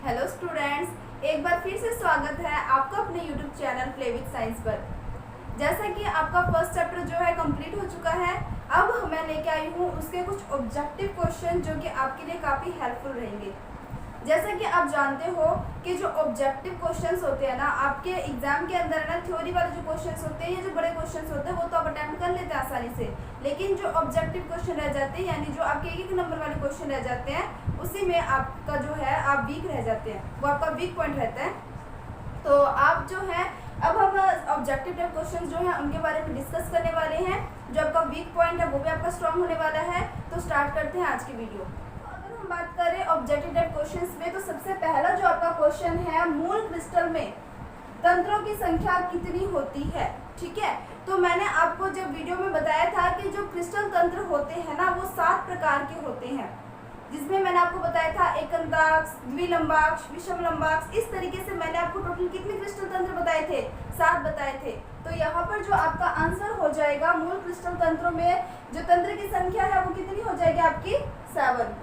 Hello students, एक बार फिर से स्वागत है आपका अपने YouTube channel play with science पर। जैसा कि आपका फर्स्ट चैप्टर जो है कंप्लीट हो चुका है, अब मैं लेके आई हूँ उसके कुछ ऑब्जेक्टिव क्वेश्चन जो कि आपके लिए काफ़ी हेल्पफुल रहेंगे। जैसा कि आप जानते हो कि जो ऑब्जेक्टिव क्वेश्चंस होते हैं ना, आपके एग्जाम के अंदर ना थ्योरी वाले जो क्वेश्चंस होते हैं, ये जो बड़े क्वेश्चंस होते हैं वो तो आप अटेम्प्ट कर लेते हैं आसानी से, लेकिन जो ऑब्जेक्टिव क्वेश्चन रह जाते हैं यानी जो आपके एक नंबर वाले क्वेश्चन रह जाते हैं, उसी में आपका जो है आप वीक रह जाते हैं, वो आपका वीक पॉइंट रहता है। तो आप जो है अब हम ऑब्जेक्टिव टाइप क्वेश्चन जो है उनके बारे में डिस्कस करने वाले हैं। जो आपका वीक पॉइंट है वो भी आपका स्ट्रांग होने वाला है। तो स्टार्ट करते हैं आज की वीडियो। अगर हम बात करें ऑब्जेक्टिव टाइप क्वेश्चंस में, तो सबसे पहला जो आपका क्वेश्चन है, मूल क्रिस्टल में तंत्रों की संख्या कितनी होती है। ठीक है, तो मैंने आपको जब वीडियो में बताया था कि जो क्रिस्टल तंत्र होते हैं ना, वो 7 प्रकार के होते हैं, जिसमें मैंने आपको बताया था एकंताक्ष, द्विलंबाक्ष, विषम लंबाक्ष। इस तरीके से मैंने आपको टोटल कितने क्रिस्टल तंत्र बताए थे? 7 बताए थे। तो यहाँ पर जो आपका आंसर हो जाएगा, मूल क्रिस्टल तंत्रों में जो तंत्र की संख्या है वो कितनी हो जाएगी आपकी? 7।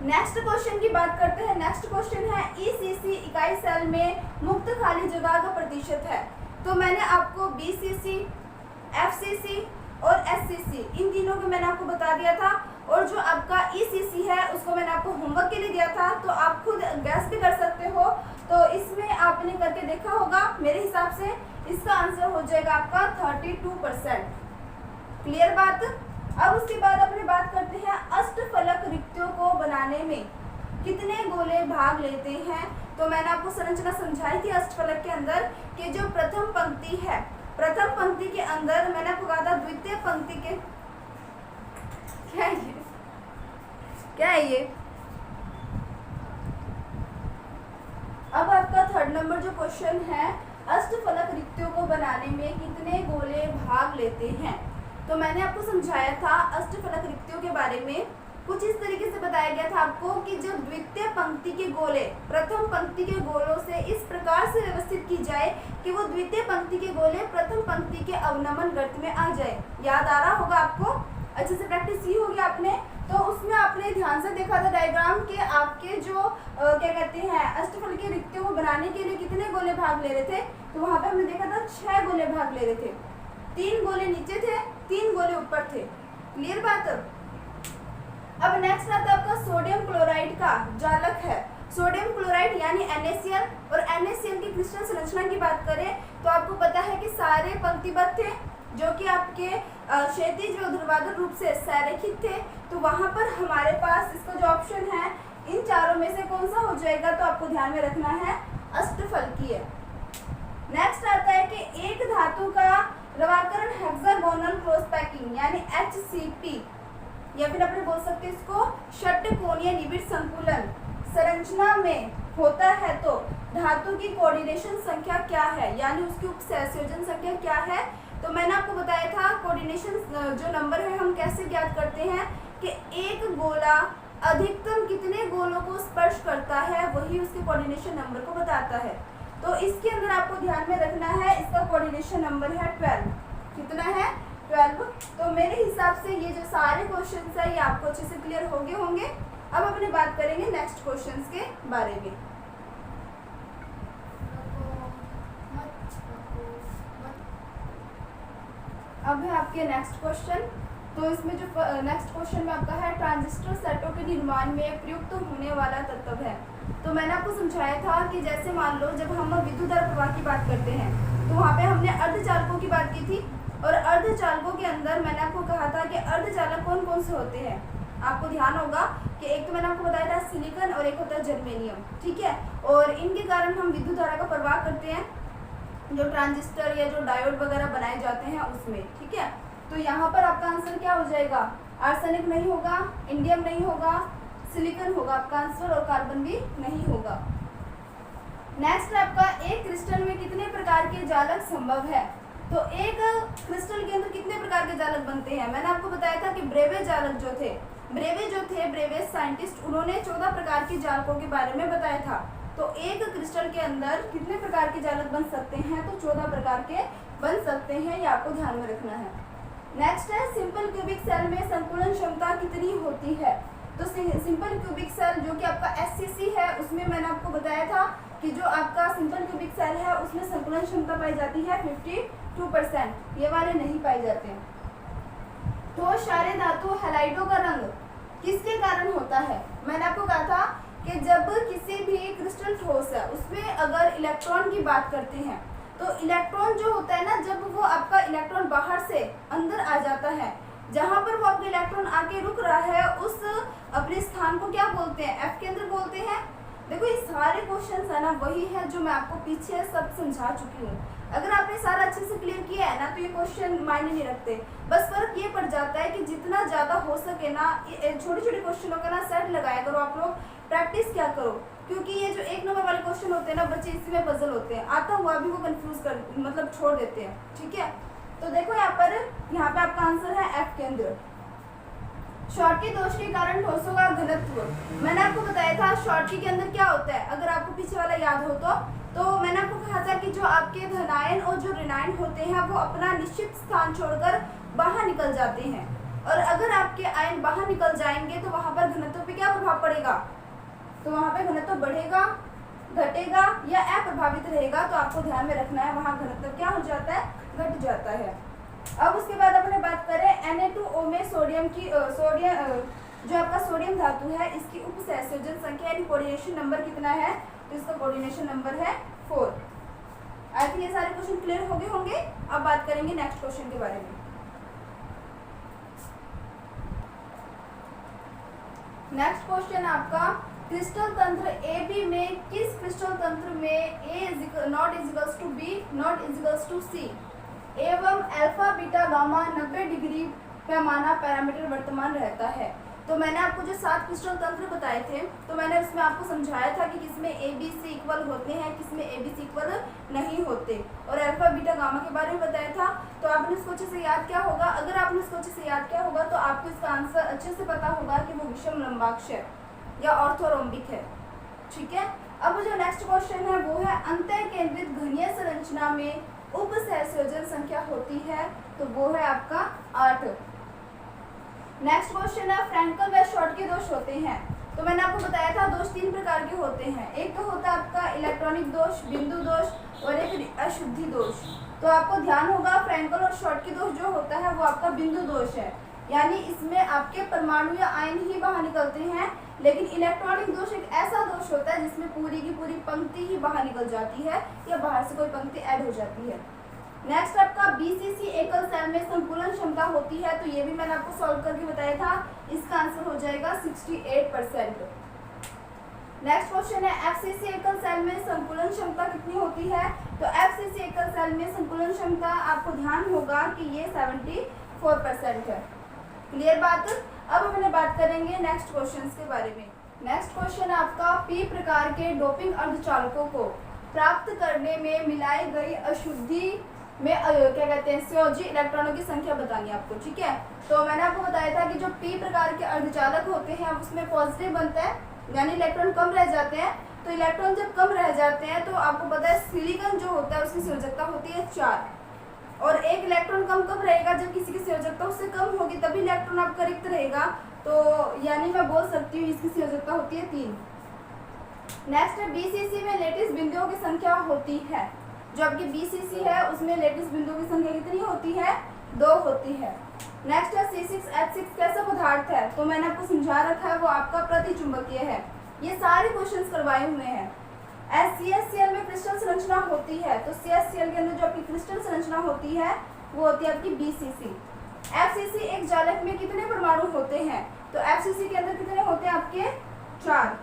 नेक्स्ट क्वेश्चन की बात करते हैं। नेक्स्ट क्वेश्चन है ईसीसी इकाई सेल में मुक्त खाली जगह का प्रतिशत है। तो मैंने आपको बीसीसी, एफसीसी और एससीसी, इन तीनों को मैंने आपको बता दिया था। और जो आपका ईसीसी है उसको मैंने आपको होमवर्क के लिए दिया था, तो आप खुद गैस भी कर सकते हो। तो इसमें आपने करके देखा होगा, मेरे हिसाब से इसका आंसर हो जाएगा आपका 32%। क्लियर बात? अब उसके बाद अपने बात करते हैं अष्टफलक रिक्तियों को बनाने में कितने गोले भाग लेते हैं। तो मैंने आपको संरचना समझाई थी अष्टफलक के अंदर कि जो प्रथम पंक्ति है, प्रथम पंक्ति के अंदर मैंने आपको कहा था द्वितीय पंक्ति के क्या है ये? अब आपका थर्ड नंबर जो क्वेश्चन है, अष्टफलक रिक्तियों को बनाने में कितने गोले भाग लेते हैं। तो मैंने आपको समझाया था अष्टफलक रिक्तियों के बारे में, कुछ इस तरीके से बताया गया था आपको कि जब द्वितीय पंक्ति के गोले प्रथम पंक्ति के गोलों से इस प्रकार से व्यवस्थित की जाए कि वो द्वितीय पंक्ति के गोले प्रथम पंक्ति के अवनमन गर्त में आ जाए। याद आ रहा होगा आपको, अच्छे से प्रैक्टिस की होगी आपने। तो उसमें आपने ध्यान से देखा था डायग्राम के आपके जो क्या कहते हैं अष्टफल की रिक्तियों को बनाने के लिए कितने गोले भाग ले रहे थे। तो वहां पे हमने देखा था 6 गोले भाग ले रहे थे, 3 गोले नीचे थे, 3 गोले ऊपर थे। क्लियर बात? अब नेक्स्ट आता है आपका सोडियम क्लोराइड का जालक है। सोडियम क्लोराइड यानी NaCl, और NaCl की क्रिस्टल संरचना की बात करें तो आपको पता है कि सारे पंक्तिबद्ध थे, जो कि आपके क्षैतिज व ऊर्ध्वाधर रूप से संरेखित थे। तो वहां पर हमारे पास इसका जो ऑप्शन है, इन चारों में से कौन सा हो जाएगा? तो आपको ध्यान में रखना है अष्टफलकीय। नेक्स्ट आता है कि एक धातु का लवाकरण हेक्सागोनल क्रॉस पैकिंग यानी HCP, या फिर अपने बोल सकते हैं इसको षटकोणीय निबिड़ संकुलन संरचना में होता है, तो धातु की कोऑर्डिनेशन संख्या क्या है, यानी उसकी उपसंयोजन संख्या क्या है। तो मैंने आपको बताया था कोऑर्डिनेशन जो नंबर है हम कैसे ज्ञात करते हैं कि एक गोला अधिकतम कितने गोलों को स्पर्श करता है, वही उसके कोऑर्डिनेशन नंबर को बताता है। तो इसके अंदर आपको ध्यान में रखना है, इसका कोऑर्डिनेशन नंबर है 12। कितना है? 12। तो मेरे हिसाब से ये जो सारे क्वेश्चंस है ये आपको अच्छे से क्लियर हो गए होंगे। अब अपने बात करेंगे नेक्स्ट क्वेश्चंस के बारे में। अब है आपके नेक्स्ट क्वेश्चन। तो इसमें जो नेक्स्ट क्वेश्चन में आपका है ट्रांजिस्टर सेटों के निर्माण में प्रयुक्त होने वाला तत्व है। तो मैंने आपको समझाया था कि जैसे मान लो जब हम विद्युत धारा प्रवाह की बात करते हैं, तो वहाँ पे हमने अर्धचालकों की बात की थी, और अर्धचालकों के अंदर मैंने आपको कहा था कि अर्धचालक कौन कौन से होते हैं। आपको ध्यान होगा कि एक तो मैंने आपको बताया था सिलिकॉन और एक होता है जर्मेनियम। ठीक है, और इनके कारण हम विद्युत धारा का प्रवाह करते हैं, जो ट्रांजिस्टर या जो डायोड वगैरह बनाए जाते हैं उसमें। ठीक है, तो यहाँ पर आपका आंसर क्या हो जाएगा? आर्सेनिक नहीं होगा, इंडियम नहीं होगा, सिलिकॉन होगा आपका आंसर, और कार्बन भी नहीं होगा। नेक्स्ट आपका एक क्रिस्टल में कितने प्रकार के जालक संभव है। तो एक क्रिस्टल के अंदर कितने प्रकार के जालक बनते हैं। मैंने आपको बताया था कि ब्रेवे जालक जो थे, ब्रेवे साइंटिस्ट, उन्होंने 14 प्रकार के जालकों के बारे में बताया था। तो एक क्रिस्टल के अंदर कितने प्रकार के जालक बन सकते हैं? तो 14 प्रकार के बन सकते हैं, ये आपको ध्यान में रखना है। नेक्स्ट है सिंपल क्यूबिक सेल में संकुलन क्षमता कितनी होती है। तो सिंपल क्यूबिक सेल जो कि आपका SCC है, उसमें बताया था कि जो आपका सिंपल क्यूबिक सेल है उसमें संकुलन क्षमता पाई जाती है 52%, ये वाले नहीं पाए जाते हैं। ठोस क्षारीय धातु हैलाइडों का रंग किसके कारण होता है? मैंने आपको कहा था कि जब किसी भी क्रिस्टल ठोस है उसमें अगर इलेक्ट्रॉन की बात करते हैं तो इलेक्ट्रॉन जो होता है ना, जब वो आपका इलेक्ट्रॉन बाहर से अंदर आ जाता है, जहां पर वो आपका इलेक्ट्रॉन आके रुक रहा है उस अपने स्थान को क्या बोलते हैं? एफ केंद्र बोलते हैं। देखो ये सारे क्वेश्चंस है ना वही है जो मैं आपको पीछे सब समझा चुकी हूँ। अगर आपने सारा अच्छे से क्लियर किया है ना तो ये क्वेश्चन मायने नहीं रखते। बस फर्क ये पड़ जाता है कि जितना ज़्यादा हो सके ना छोटे छोटे क्वेश्चनों का ना सेट लगाया करो, आप लोग प्रैक्टिस क्या करो, क्योंकि ये जो 1 नंबर वाले क्वेश्चन होते हैं ना बच्चे इसी में पजल होते हैं, आता हुआ भी वो कंफ्यूज कर मतलब छोड़ देते हैं। ठीक है, तो देखो यहाँ पे आपका आंसर है एफ केंद्र। शॉर्टकी दोष के कारण ठोसों का घनत्व, मैंने आपको बताया था शॉर्टकी के अंदर क्या होता है, अगर आपको पीछे वाला याद हो तो मैंने आपको कहा था कि जो आपके धनायन और जो ऋणायन होते हैं वो अपना निश्चित स्थान छोड़कर बाहर निकल जाते हैं, और अगर आपके आयन बाहर निकल जाएंगे तो वहां पर घनत्व पे क्या प्रभाव पड़ेगा? तो वहां पे घनत्व बढ़ेगा, घटेगा या अप्रभावित रहेगा। तो आपको ध्यान में रखना है वहां घनत्व क्या हो जाता है? घट जाता है। अब उसके बाद अपने बात करें Na2O में सोडियम जो आपका सोडियम धातु है इसकी उपसहसंयोजन संख्या यानी कोऑर्डिनेशन नंबर कितना है? तो इसका कोऑर्डिनेशन नंबर है 4। आई थिंक ये सारे क्वेश्चन क्लियर हो गए होंगे। अब बात करेंगे नेक्स्ट क्वेश्चन के बारे में। नेक्स्ट क्वेश्चन आपका क्रिस्टल तंत्र ए बी में किस क्रिस्टल तंत्र में A not equals to B not equals to C एवं अल्फा बीटा गामा 90 डिग्री पैमाना पैरामीटर वर्तमान रहता है? तो मैंने आपको जो 7 क्रिस्टल तंत्र बताए थे तो मैंने उसमें आपको समझाया था कि किसमें A B C इक्वल होते हैं, किसमें A B C इक्वल नहीं होते, और अल्फा बीटा गामा के बारे में बताया था। तो आपने उसको अच्छे से याद किया होगा। अगर आपने उसको अच्छे से याद किया होगा तो आपको इसका आंसर अच्छे से पता होगा कि वो विषम लंबाक्ष है या ऑर्थोरोम्बिक है। ठीक है, अब जो नेक्स्ट क्वेश्चन है वो है अंतः केंद्रित घनीय संरचना में उप सहसंयोजन संख्या होती है, तो वो है आपका 8। नेक्स्ट क्वेश्चन है फ्रैंकल व शॉर्टकी दोष होते हैं। तो मैंने आपको बताया था दोष 3 प्रकार के होते हैं। एक तो होता है आपका इलेक्ट्रॉनिक दोष, बिंदु दोष और एक अशुद्धि दोष। तो आपको ध्यान होगा फ्रैंकल और शॉर्टकी दोष जो होता है वो आपका बिंदु दोष है, यानी इसमें आपके परमाणु या आयन ही बाहर निकलते हैं। लेकिन इलेक्ट्रॉनिक दोष एक ऐसा दोष होता है जिसमें पूरी की पूरी पंक्ति ही बाहर निकल जाती है या बाहर से कोई पंक्ति ऐड हो जाती है। नेक्स्ट आपका BCC एकल सेल में संकुलन क्षमता होती है, तो ये भी मैंने आपको सॉल्व करके बताया था। इसका आंसर हो जाएगा 68%। नेक्स्ट क्वेश्चन है FCC एकल सेल में संकुलन क्षमता कितनी होती है? तो FCC एकल सेल में संकुलन क्षमता आपको ध्यान होगा कि ये 74% है। क्लियर बात? अब हमने बात करेंगे नेक्स्ट क्वेश्चन के बारे में। नेक्स्ट क्वेश्चन आपका P प्रकार के डोपिंग अर्धचालकों को प्राप्त करने में मिलाई गई अशुद्धि में क्या कहते हैं संयोजी इलेक्ट्रॉनों की संख्या बतानी है आपको। ठीक है, तो मैंने आपको बताया था कि जो P प्रकार के अर्धचालक होते हैं उसमें पॉजिटिव बनता है, यानी इलेक्ट्रॉन कम रह जाते हैं। तो इलेक्ट्रॉन जब कम रह जाते हैं तो आपको पता है सिलिकॉन जो होता है उसकी संयोजकता होती है 4, और एक इलेक्ट्रॉन कम कब रहेगा? जब किसी की संयोजकता उससे कम होगी तभी इलेक्ट्रॉन आपका रिक्त रहेगा। तो यानी मैं बोल सकती हूँ इसकी संयोजकता होती है 3। नेक्स्ट है BCC में लेटिस बिंदुओं की संख्या होती है। जो आपकी BCC है उसमें लेटिस बिंदुओं की संख्या कितनी होती है? 2 होती है। नेक्स्ट है C6H6 कैसा पदार्थ है? तो मैंने आपको समझा रखा है वो आपका प्रतिचुंबकीय है। ये सारे क्वेश्चंस करवाए हुए हैं। CaCl में क्रिस्टल संरचना होती है, तो CaCl के अंदर जो आपकी क्रिस्टल संरचना होती है वो होती है आपकी BCC। FCC एक जालक में कितने परमाणु होते हैं? तो FCC के अंदर कितने होते हैं आपके? 4।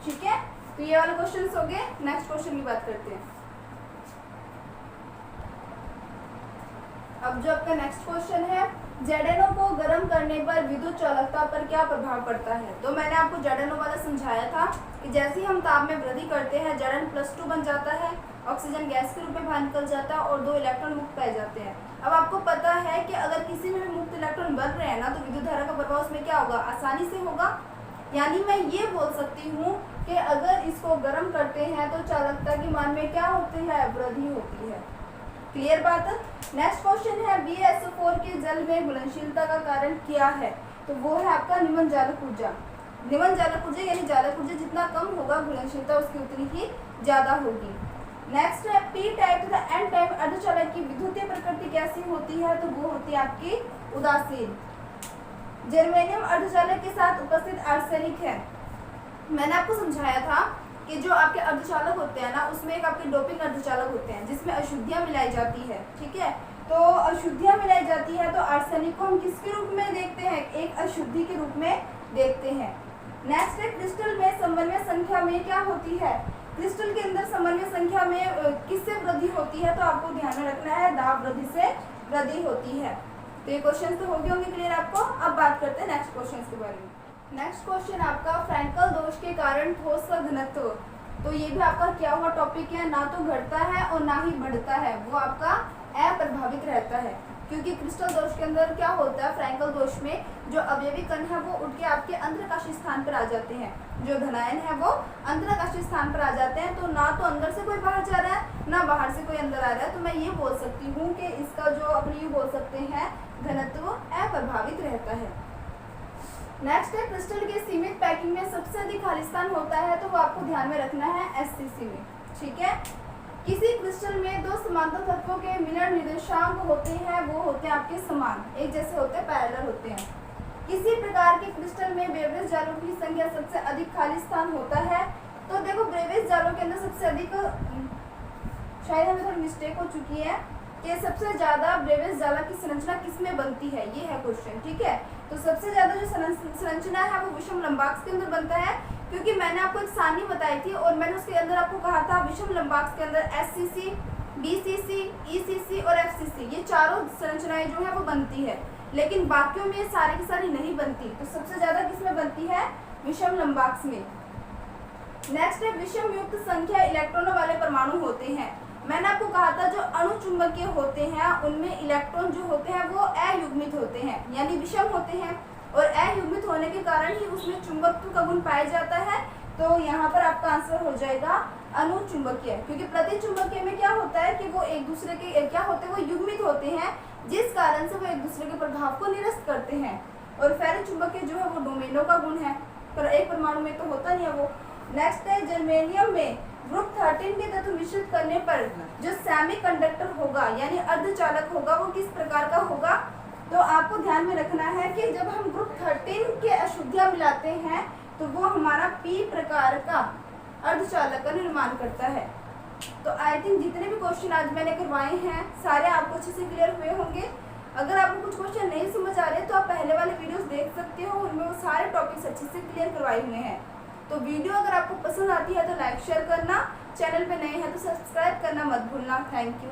ठीक है, तो ये वाले क्वेश्चंस हो गए। नेक्स्ट क्वेश्चन की बात करते हैं। अब जो आपका नेक्स्ट क्वेश्चन है ZNO को गर्म करने पर विद्युत चालकता पर क्या प्रभाव पड़ता है? तो मैंने आपको ZNO वाला समझाया था कि जैसे ही हम ताप में वृद्धि करते हैं Zn+2 बन जाता है, ऑक्सीजन गैस के रूप में बाहर निकल जाता है और 2 इलेक्ट्रॉन मुक्त पाए जाते हैं। अब आपको पता है कि अगर किसी में भी मुक्त इलेक्ट्रॉन बन रहे हैं ना तो विद्युत धारा का प्रभाव उसमें क्या होगा? आसानी से होगा। यानी मैं ये बोल सकती हूँ कि अगर इसको गर्म करते हैं तो चालकता की मान में क्या होती है? वृद्धि होती है। क्लियर बात? नेक्स्ट क्वेश्चन है BaSO4 के जल में घुलनशीलता का कारण क्या है? तो वो है आपका निम्न जालक ऊर्जा। निम्न जालक ऊर्जा यानी जालक ऊर्जा जितना कम होगा घुलनशीलता उसकी उतनी ही ज्यादा होगी। नेक्स्ट है पी टाइप तथा एन टाइप अर्धचालक की विद्युतीय प्रकृति कैसी होती है, तो वो होती है आपकी उदासीन। जर्मेनियम अर्धचालक के साथ उपस्थित आर्सेनिक है। मैंने आपको समझाया था कि जो आपके अर्धचालक होते हैं ना, उसमें एक आपके डोपिंग अर्धचालक होते हैं जिसमें अशुद्धियां मिलाई जाती है, ठीक है। तो अशुद्धियां मिलाई जाती है तो आर्सेनिक को हम किसके रूप में देखते हैं, एक अशुद्धि के रूप में देखते हैं। नेक्स्ट है क्रिस्टल में समन्वय संख्या में क्या होती है, क्रिस्टल के अंदर समन्वय संख्या में किससे वृद्धि होती है, तो आपको ध्यान में रखना है दाब वृद्धि से वृद्धि होती है। तो ये क्वेश्चन तो हो गए होंगे क्लियर आपको। अब बात करते हैं नेक्स्ट क्वेश्चन के बारे में। नेक्स्ट क्वेश्चन आपका फ्रैंकल दोष के कारण ठोस का घनत्व, तो ये भी आपका क्या हुआ टॉपिक है, ना तो घटता है और ना ही बढ़ता है, वो आपका अप्रभावित रहता है। क्योंकि क्रिस्टल दोष के अंदर क्या होता है, फ्रैंकल दोष में जो अवयवी कण है वो उठ के आपके अंतरकाशीय स्थान पर आ जाते हैं, जो धनायन है वो अंतरकाशीय स्थान पर आ जाते हैं। तो ना तो अंदर से कोई बाहर जा रहा है ना बाहर से कोई अंदर आ रहा है। तो मैं ये बोल सकती हूँ कि इसका जो अपने ये बोल सकते हैं घनत्व अप्रभावित रहता है। नेक्स्ट है क्रिस्टल के सीमित पैकिंग में सबसे अधिक खाली स्थान होता है, तो वो आपको ध्यान में रखना है एससीसी में, ठीक है। किसी क्रिस्टल में दो समांतर तत्वों के मिलन निर्देशांक होते हैं, वो होते हैं आपके समान, एक जैसे होते हैं, पैरेलल होते हैं। किसी प्रकार के क्रिस्टल में ब्रेवियस जालों की संख्या सबसे अधिक खाली स्थान होता है, तो देखो ब्रेवियस जालों के अंदर सबसे अधिक, शायद हमें थोड़ी मिस्टेक हो चुकी है कि सबसे ज्यादा ब्रेवियस जाला की संरचना किसमें बनती है, ये है क्वेश्चन, ठीक है। तो सबसे ज्यादा जो संरचना है वो विषम लंबाक्स के अंदर बनता है, क्योंकि मैंने आपको एक सारणी बताई थी और मैंने उसके अंदर आपको कहा था विषम लंबाक्स के अंदर एससीसी, बीसीसी, ईसीसी और एफसीसी, ये चारों संरचनाएं जो है वो बनती है, लेकिन बाकियों में सारी की सारी नहीं बनती। तो सबसे ज्यादा किसमें बनती है, विषम लंबाक्स में। नेक्स्ट है विषम युक्त संख्या इलेक्ट्रॉनों वाले परमाणु होते हैं। मैंने आपको कहा था जो अणुचुंबकीय होते हैं उनमें इलेक्ट्रॉन जो होते हैं वो अयुग्मित होते हैं, यानी विषम होते हैं, और अयुग्मित होने के कारण ही उसमें चुंबकत्व का गुण पाया जाता है। तो यहाँ पर आपका आंसर हो जाएगा अणुचुंबकीय, क्योंकि प्रतिचुंबकीय में क्या होता है कि वो एक दूसरे के क्या होते हैं, वो युग्मित होते हैं, जिस कारण से वो एक दूसरे के प्रभाव को निरस्त करते हैं। और फेरोचुंबकीय जो है वो डोमेनों का गुण है, पर एक परमाणु में तो होता नहीं है वो। नेक्स्ट है जर्मेनियम में ग्रुप 13 के तत्व मिश्रित करने पर जो सेमीकंडक्टर होगा यानी अर्धचालक होगा वो किस प्रकार का होगा, तो आपको ध्यान में रखना है कि जब हम ग्रुप 13 के अशुद्धियां मिलाते हैं तो वो हमारा पी प्रकार का अर्धचालक का निर्माण करता है। तो आई थिंक जितने भी क्वेश्चन आज मैंने करवाए हैं सारे आपको अच्छे से क्लियर हुए होंगे। अगर आपको कुछ क्वेश्चन नहीं समझ आ रहे तो आप पहले वाले वीडियोस देख सकते हो, उनमें वो सारे टॉपिक्स अच्छे से क्लियर करवाए हुए हैं। तो वीडियो अगर आपको पसंद आती है तो लाइक शेयर करना, चैनल पे नए हैं तो सब्सक्राइब करना मत भूलना। Thank you.